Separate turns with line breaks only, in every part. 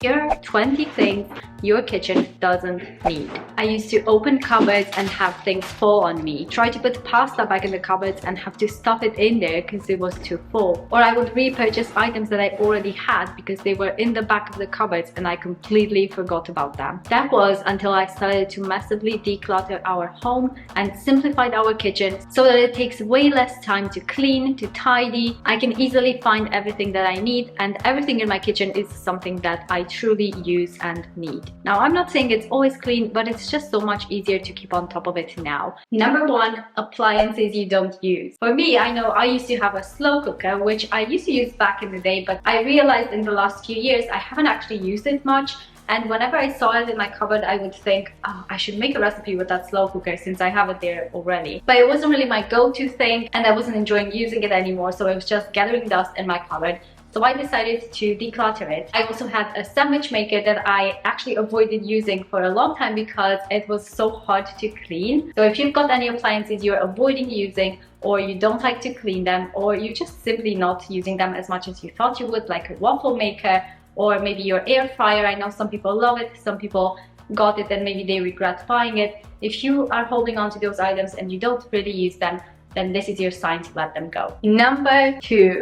Here are 20 things your kitchen doesn't need. I used to open cupboards and have things fall on me. Try to put pasta back in the cupboards and have to stuff it in there because it was too full. Or I would repurchase items that I already had because they were in the back of the cupboards and I completely forgot about them. That was until I started to massively declutter our home and simplified our kitchen so that it takes way less time to clean, to tidy. I can easily find everything that I need, and everything in my kitchen is something that I truly use and need. Now, I'm not saying it's always clean, but it's just so much easier to keep on top of it now. Number one, appliances you don't use. For me, I know I used to have a slow cooker, which I used to use back in the day, but I realized in the last few years I haven't actually used it much. And whenever I saw it in my cupboard, I would think, oh, I should make a recipe with that slow cooker since I have it there already. But it wasn't really my go-to thing, and I wasn't enjoying using it anymore, so it was just gathering dust in my cupboard. So I decided to declutter it. I also had a sandwich maker that I actually avoided using for a long time because it was so hard to clean. So if you've got any appliances you're avoiding using, or you don't like to clean them, or you're just simply not using them as much as you thought you would, like a waffle maker, or maybe your air fryer. I know some people love it, some people got it and maybe they regret buying it. If you are holding on to those items and you don't really use them, then this is your sign to let them go. Number two,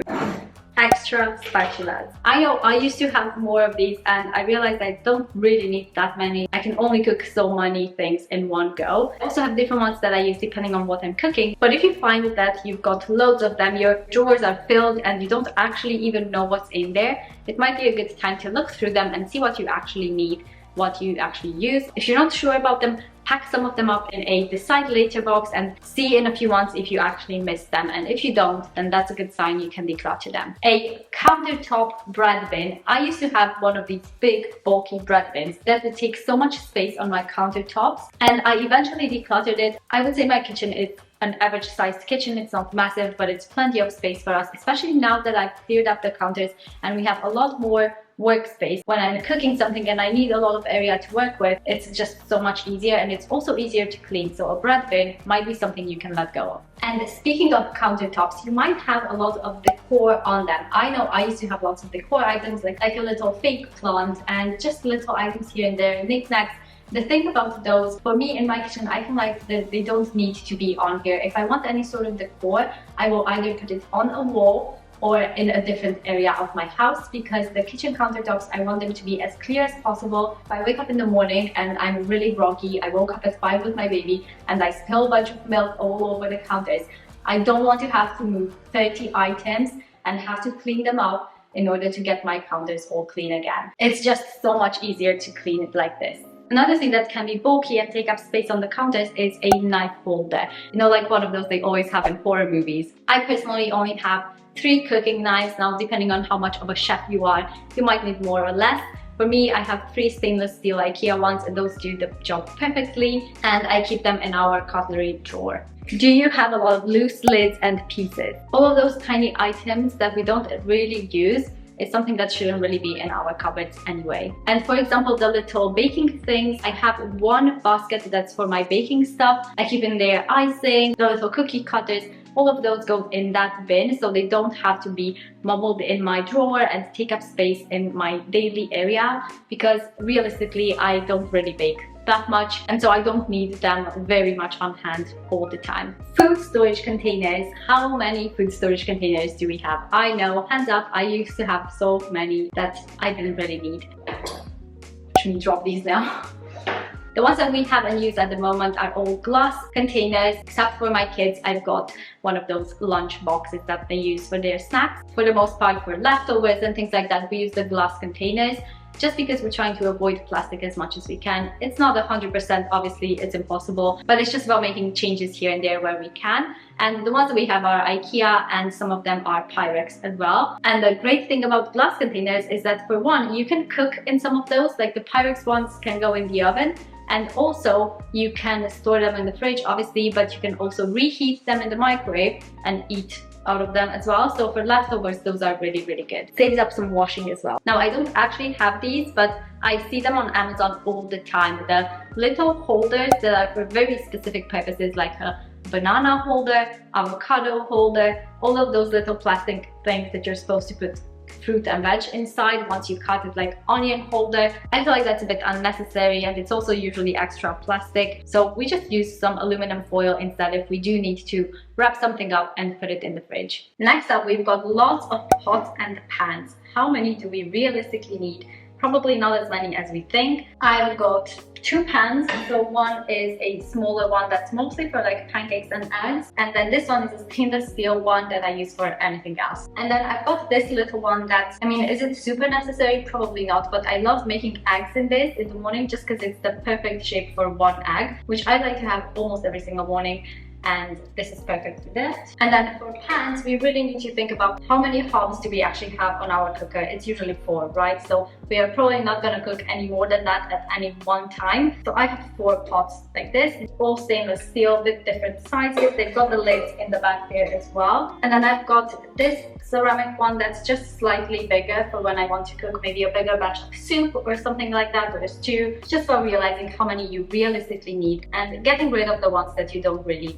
extra spatulas. I know I used to have more of these and I realized I don't really need that many. I can only cook so many things in one go. I also have different ones that I use depending on what I'm cooking. But if you find that you've got loads of them, your drawers are filled and you don't actually even know what's in there, it might be a good time to look through them and see what you actually need, what you actually use. If you're not sure about them, pack some of them up in a decide later box and see in a few months if you actually miss them, and if you don't, then that's a good sign you can declutter them. A countertop bread bin. I used to have one of these big bulky bread bins that would take so much space on my countertops, and I eventually decluttered it. I would say my kitchen is an average sized kitchen. It's not massive, but it's plenty of space for us, especially now that I've cleared up the counters and we have a lot more workspace. When I'm cooking something and I need a lot of area to work with, it's just so much easier, and it's also easier to clean. So a bread bin might be something you can let go of. And speaking of countertops, you might have a lot of decor on them. I know I used to have lots of decor items, like a little fake plant and just little items here and there, knickknacks. The thing about those, for me in my kitchen, I feel like that they don't need to be on here. If I want any sort of decor, I will either put it on a wall or in a different area of my house, because the kitchen countertops, I want them to be as clear as possible. If I wake up in the morning and I'm really groggy, I woke up at 5 with my baby and I spill a bunch of milk all over the counters, I don't want to have to move 30 items and have to clean them up in order to get my counters all clean again. It's just so much easier to clean it like this. Another thing that can be bulky and take up space on the counters is a knife holder. You know, like one of those they always have in horror movies. I personally only have 3 cooking knives. Now, depending on how much of a chef you are, you might need more or less. For me, I have 3 stainless steel Ikea ones, and those do the job perfectly, and I keep them in our cutlery drawer. Do you have a lot of loose lids and pieces? All of those tiny items that we don't really use is something that shouldn't really be in our cupboards anyway. And for example, the little baking things, I have one basket that's for my baking stuff. I keep in there icing, the little cookie cutters. All of those go in that bin, so they don't have to be mumbled in my drawer and take up space in my daily area, because realistically I don't really bake that much, and so I don't need them very much on hand all the time. Food storage containers. How many food storage containers do we have? I know, hands up, I used to have so many that I didn't really need. Should we drop these now? The ones that we have and use at the moment are all glass containers, except for my kids. I've got one of those lunch boxes that they use for their snacks. For the most part, for leftovers and things like that, we use the glass containers, just because we're trying to avoid plastic as much as we can. It's not 100%, obviously, it's impossible, but it's just about making changes here and there where we can. And the ones that we have are Ikea, and some of them are Pyrex as well. And the great thing about glass containers is that, for one, you can cook in some of those, like the Pyrex ones can go in the oven, and also you can store them in the fridge, obviously, but you can also reheat them in the microwave and eat out of them as well. So for leftovers, those are really, really good. Saves up some washing as well. Now, I don't actually have these, but I see them on Amazon all the time. The little holders that are for very specific purposes, like a banana holder, avocado holder, all of those little plastic things that you're supposed to put fruit and veg inside once you cut it, like onion holder. I feel like that's a bit unnecessary, and it's also usually extra plastic, so we just use some aluminum foil instead if we do need to wrap something up and put it in the fridge. Next up, we've got lots of pots and pans. How many do we realistically need? Probably not as many as we think. I've got 2 pans. So one is a smaller one that's mostly for like pancakes and eggs, and then this one is a stainless steel one that I use for anything else. And then I've got this little one that, I mean, is it super necessary? Probably not, but I love making eggs in this in the morning just because it's the perfect shape for one egg, which I like to have almost every single morning. And this is perfect for that. And then for pans, we really need to think about how many hobs do we actually have on our cooker. It's usually 4, right? So we are probably not going to cook any more than that at any one time. So I have 4 pots like this. It's all stainless steel with different sizes. They've got the lids in the back there as well. And then I've got this ceramic one that's just slightly bigger for when I want to cook maybe a bigger batch of soup or something like that, or a stew, just for realizing how many you realistically need and getting rid of the ones that you don't really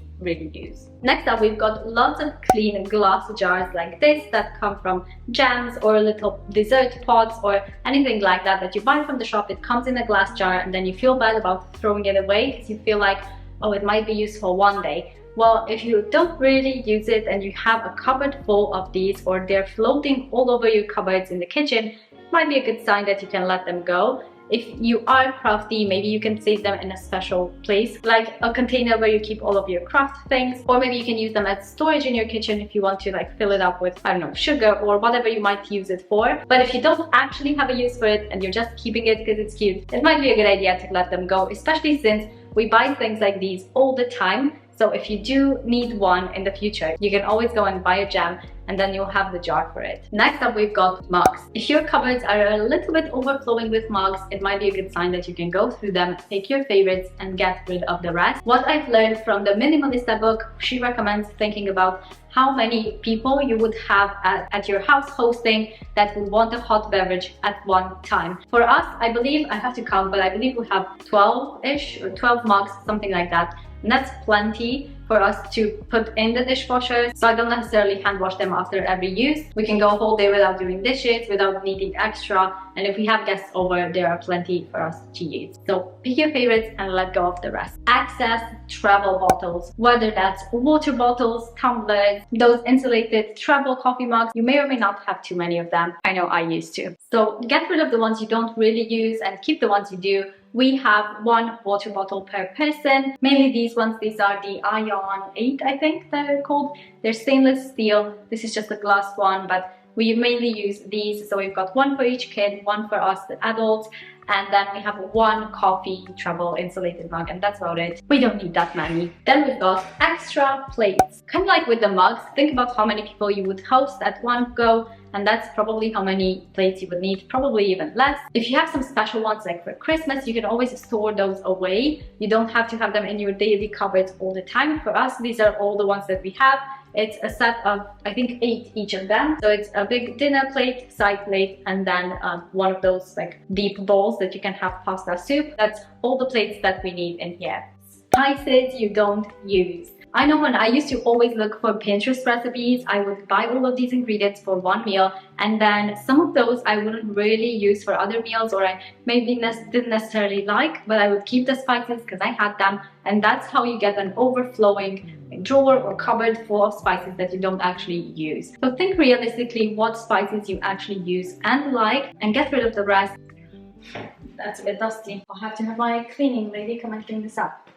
use. Next up, we've got lots of clean glass jars like this that come from jams or little dessert pots or anything like that that you buy from the shop. It comes in a glass jar and then you feel bad about throwing it away because you feel like, oh, it might be useful one day. Well, if you don't really use it and you have a cupboard full of these, or they're floating all over your cupboards in the kitchen, it might be a good sign that you can let them go. If you are crafty, maybe you can save them in a special place, like a container where you keep all of your craft things, or maybe you can use them as storage in your kitchen if you want to like fill it up with, I don't know, sugar or whatever you might use it for. But if you don't actually have a use for it and you're just keeping it because it's cute, it might be a good idea to let them go, especially since we buy things like these all the time. So if you do need one in the future, you can always go and buy a jam and then you'll have the jar for it. Next up, we've got mugs. If your cupboards are a little bit overflowing with mugs, it might be a good sign that you can go through them, pick your favorites and get rid of the rest. What I've learned from the Minimalism book, she recommends thinking about how many people you would have at your house hosting that would want a hot beverage at one time. For us, I believe, I have to count, but I believe we have 12-ish or 12 mugs, something like that. And that's plenty for us to put in the dishwasher, so I don't necessarily hand wash them after every use. We can go a whole day without doing dishes, without needing extra, and if we have guests over, there are plenty for us to use. So pick your favorites and let go of the rest. Access travel bottles, whether that's water bottles, tumblers, those insulated travel coffee mugs. You may or may not have too many of them. I know I used to. So get rid of the ones you don't really use and keep the ones you do. We have 1 water bottle per person, mainly these ones. These are the Ion 8, I think they're called. They're stainless steel. This is just a glass one, but we mainly use these. So we've got 1 for each kid, 1 for us, the adults, and then we have 1 coffee travel insulated mug, and that's about it. We don't need that many. Then we've got extra plates. Kind of like with the mugs, think about how many people you would host at one go, and that's probably how many plates you would need, probably even less. If you have some special ones like for Christmas, you can always store those away. You don't have to have them in your daily cupboards all the time. For us, these are all the ones that we have. It's a set of, I think, 8 each of them. So it's a big dinner plate, side plate, and then one of those like deep bowls that you can have pasta soup. That's all the plates that we need in here. Spices you don't use. I know when I used to always look for Pinterest recipes, I would buy all of these ingredients for one meal, and then some of those I wouldn't really use for other meals, or I maybe didn't necessarily like, but I would keep the spices because I had them, and that's how you get an overflowing drawer or cupboard full of spices that you don't actually use. So think realistically what spices you actually use and like, and get rid of the rest. That's a bit dusty. I'll have to have my cleaning lady come and clean this up.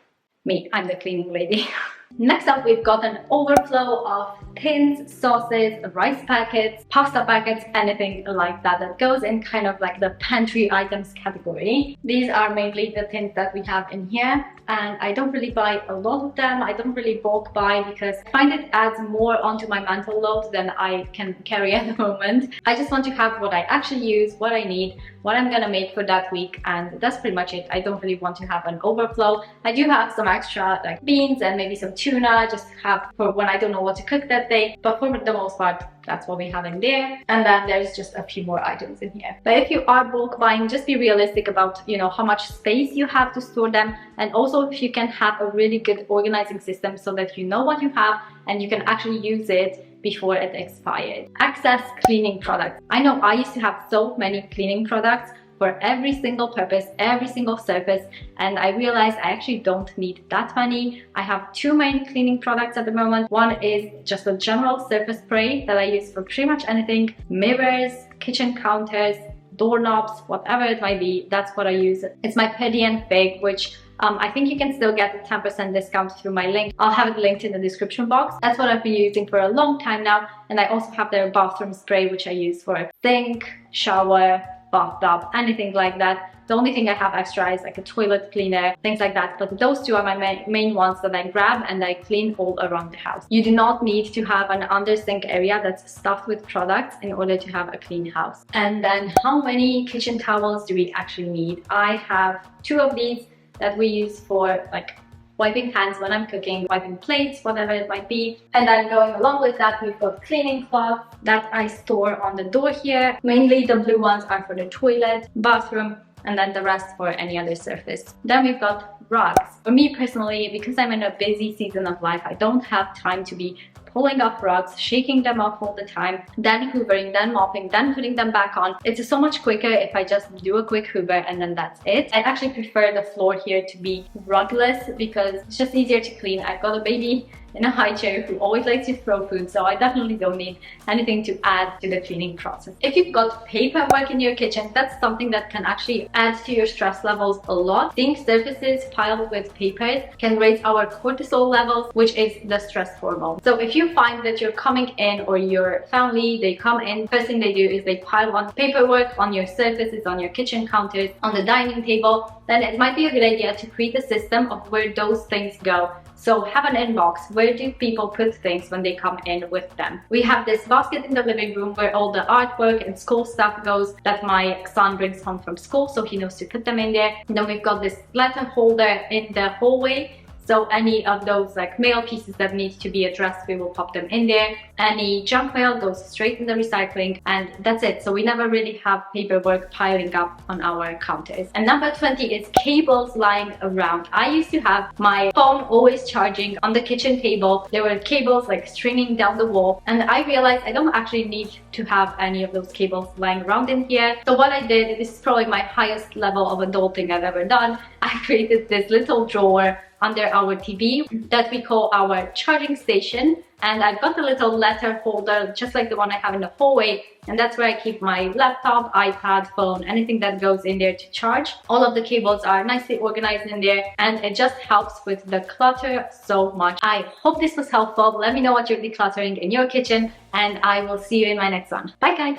Me, I'm the cleaning lady. Next up, we've got an overflow of tins, sauces, rice packets, pasta packets, anything like that that goes in kind of like the pantry items category. These are mainly the tins that we have in here, and I don't really buy a lot of them. I don't really bulk buy because I find it adds more onto my mental load than I can carry at the moment. I just want to have what I actually use, what I need, what I'm gonna make for that week, and that's pretty much it. I don't really want to have an overflow. I do have some extra like beans and maybe some tuna just to have for when I don't know what to cook that day, but for the most part that's what we have in there. And then there's just a few more items in here. But if you are bulk buying, just be realistic about, you know, how much space you have to store them, and also if you can have a really good organizing system so that you know what you have and you can actually use it before it expired. Excess cleaning products. I know I used to have so many cleaning products for every single purpose, every single surface, and I realized I actually don't need that many. I have two main cleaning products at the moment. One is just a general surface spray that I use for pretty much anything: mirrors, kitchen counters, doorknobs, whatever it might be. That's what I use. It's my Petty and Fig, which I think you can still get a 10% discount through my link. I'll have it linked in the description box. That's what I've been using for a long time now. And I also have their bathroom spray, which I use for sink, shower, bathtub, anything like that. The only thing I have extra is like a toilet cleaner, things like that. But those two are my main ones that I grab and I clean all around the house. You do not need to have an under sink area that's stuffed with products in order to have a clean house. And then how many kitchen towels do we actually need? I have two of these that we use for like wiping hands when I'm cooking, wiping plates, whatever it might be. And then going along with that, we've got cleaning cloths that I store on the door here. Mainly the blue ones are for the toilet, bathroom, and then the rest for any other surface. Then we've got rugs. For me personally, because I'm in a busy season of life, I don't have time to be pulling up rugs, shaking them off all the time, then hoovering, then mopping, then putting them back on. It's so much quicker if I just do a quick hoover and then that's it. I actually prefer the floor here to be rugless because it's just easier to clean. I've got a baby in a high chair who always likes to throw food, so I definitely don't need anything to add to the cleaning process. If you've got paperwork in your kitchen, that's something that can actually add to your stress levels a lot. Seeing surfaces piled with papers can raise our cortisol levels, which is the stress hormone. So if you find that you're coming in, or your family, they come in, first thing they do is they pile on paperwork on your surfaces, on your kitchen counters, on the dining table, then it might be a good idea to create a system of where those things go. So have an inbox. Where do people put things when they come in with them? We have this basket in the living room where all the artwork and school stuff goes that my son brings home from school, so he knows to put them in there. And then we've got this letter holder in the hallway. So any of those like mail pieces that need to be addressed, we will pop them in there. Any junk mail goes straight in the recycling, and that's it. So we never really have paperwork piling up on our counters. And number 20 is cables lying around. I used to have my phone always charging on the kitchen table. There were cables like stringing down the wall, and I realized I don't actually need to have any of those cables lying around in here. So what I did, this is probably my highest level of adulting I've ever done, I created this little drawer under our TV that we call our charging station, and I've got a little letter holder just like the one I have in the hallway, and that's where I keep my laptop, iPad, phone, anything that goes in there to charge. All of the cables are nicely organized in there, and it just helps with the clutter so much. I hope this was helpful. Let me know what you're decluttering in your kitchen, and I will see you in my next one. Bye guys!